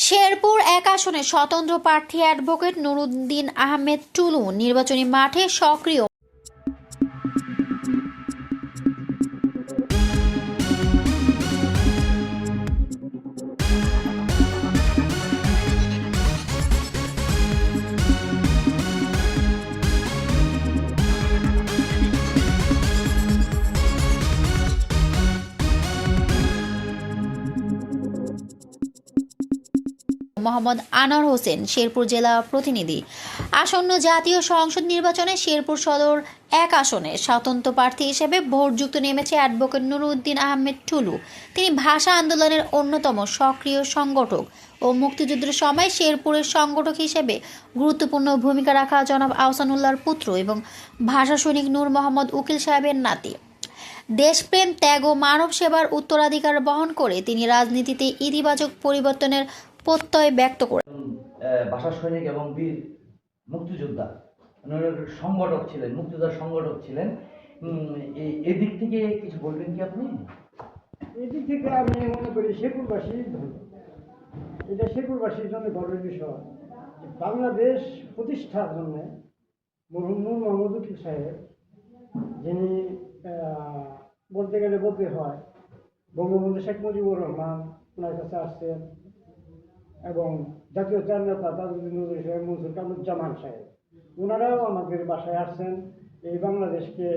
শেরপুর এক আসনে স্বতন্ত্র প্রার্থী অ্যাডভোকেট নুরুদ্দিন আহমেদ টুলু নির্বাচনী মাঠে সক্রিয়। মোহাম্মদ আনোয়ার হোসেন, শেরপুর জেলা প্রতিনিধি। আসন্ন জাতীয় সংসদ নির্বাচনে শেরপুর সদর এক আসনে স্বতন্ত্র প্রার্থী হিসেবে ভোটযুক্ত নেমেছে অ্যাডভোকেট নুরুদ্দিন আহমেদ টুলু। তিনি ভাষা আন্দোলনের অন্যতম সক্রিয় সংগঠক ও মুক্তিযুদ্ধের সময় শেরপুরের সংগঠক হিসেবে গুরুত্বপূর্ণ ভূমিকা রাখা জনাব আহসানুল্লাহর পুত্র এবং ভাষা সৈনিক নূর মোহাম্মদ উকিল সাহেবের নাতি। দেশপ্রেম, ত্যাগ ও মানব সেবার উত্তরাধিকার বহন করে তিনি রাজনীতিতে ইতিবাচক পরিবর্তনের প্রত্যয় ব্যক্ত করেন। ভাষা সৈনিক এবং বীর মুক্তিযোদ্ধা সংগঠক ছিলেন, মুক্তিযোদ্ধার সংগঠক ছিলেন। এদিক থেকে কিছু বলবেন কি আপনি? এদিক থেকে আমি মনে করি শেরপুরবাসী এটা শেরপুরবাসীর জন্য গর্বের বিষয়। বাংলাদেশ প্রতিষ্ঠার জন্য মরহুম নূর মোহাম্মদ উকিল সাহেব, যিনি বলতে গেলে বলতে হয় বঙ্গবন্ধু শেখ মুজিবুর রহমান ওনার কাছে আসছেন, এবং জাতীয় চার নেতা তাজউদ্দিন নজরুল সাহেব, মনসুর কামরুজ্জামান সাহেব, ওনারাও আমাদের বাসায় আসছেন। এই বাংলাদেশকে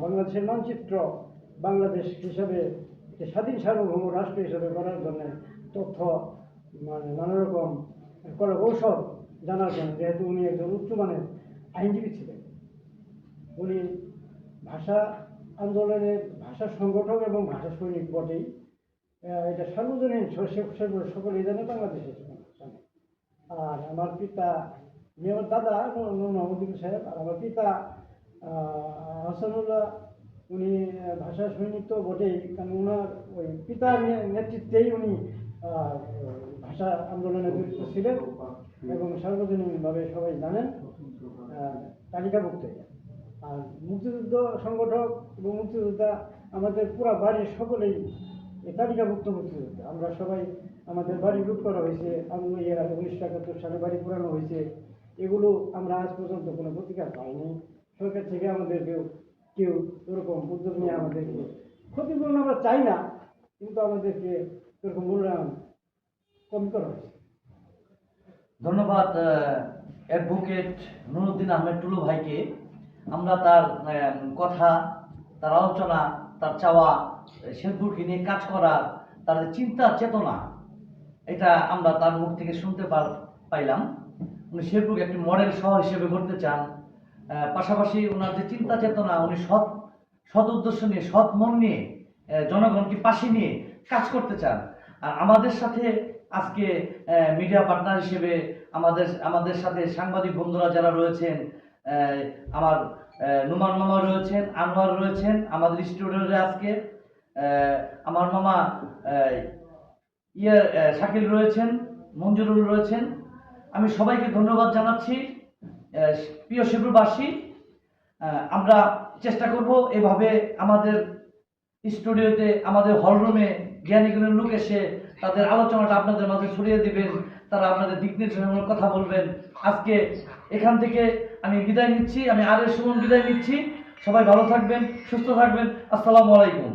বাংলাদেশের মানচিত্র বাংলাদেশ হিসাবে একটি স্বাধীন সার্বভৌম রাষ্ট্র হিসাবে করার জন্য তথ্য নানা রকম কৌশল জানার জন্য, যেহেতু উনি একজন উচ্চমানের আইনজীবী ছিলেন, উনি ভাষা আন্দোলনের ভাষা সংগঠক এবং ভাষা সৈনিক বটেই। এটা সার্বজনীন সকলেই জানে বাংলাদেশের সামনে। আর আমার পিতা, আমার দাদা নূর মোহাম্মদ উকিল সাহেব, আর আমার পিতা আহসানুল্লাহ, উনি ভাষা সৈনিক তো বটেই, কারণ ওনার ওই পিতার নেতৃত্বেই উনি ভাষা আন্দোলনে জড়িত ছিলেন এবং সার্বজনীনভাবে সবাই জানেন, তালিকাভুক্ত। আর মুক্তিযুদ্ধ সংগঠক এবং মুক্তিযোদ্ধা আমাদের পুরো বাড়ির সকলেই তালিকাভুক্ত মুক্তিযোদ্ধা। আমরা সবাই, আমাদের বাড়ি লুট করা হয়েছে, এর আগে 1971 সালে বাড়ি পুরানো হয়েছে। এগুলো আমরা আজ পর্যন্ত কোনো প্রতিকার পাইনি। সরকার থেকে আমাদেরকেও কেউ এরকম উদ্যোগ নিয়ে আমাদেরকে ক্ষতিপূরণ আমরা চাই না, কিন্তু আমাদেরকে এরকম মূল্যায়ন কম করা হয়েছে। ধন্যবাদ অ্যাডভোকেট নুরুদ্দিন আহমেদ টুলু ভাইকে। আমরা তার কথা, তার আলোচনা, তার চাওয়া, শেরপুরকে নিয়ে কাজ করার তার যে চিন্তা চেতনা, এটা আমরা তার মুখ থেকে শুনতে পাইলাম। উনি শেরপুরকে একটি মডেল শহর হিসেবে গড়তে চান। পাশাপাশি ওনার যে চিন্তা চেতনা, উনি সৎ উদ্দেশ্য নিয়ে, সৎ মন নিয়ে, জনগণকে পাশে নিয়ে কাজ করতে চান। আর আমাদের সাথে আজকে মিডিয়া পার্টনার হিসেবে আমাদের সাথে সাংবাদিক বন্ধুরা যারা রয়েছেন, আমার নুমান মামা রয়েছেন, আনোয়ার রয়েছেন আমাদের স্টুডিওতে আজকে, আমার মামা শাকিল রয়েছেন, মঞ্জুরুল রয়েছেন। আমি সবাইকে ধন্যবাদ জানাচ্ছি। প্রিয় শেরপুরবাসী, আমরা চেষ্টা করব এভাবে আমাদের স্টুডিওতে, আমাদের হলরুমে জ্ঞানীগুণের লোক এসে তাদের আলোচনাটা আপনাদের মাঝে ছড়িয়ে দিবেন, তারা আপনাদের দিক নির্দেশনামূলক কথা বলবেন। আজকে এখান থেকে আমি বিদায় নিচ্ছি, আমি আর এস সুমন বিদায় নিচ্ছি। সবাই ভালো থাকবেন, সুস্থ থাকবেন। আসসালামু আলাইকুম।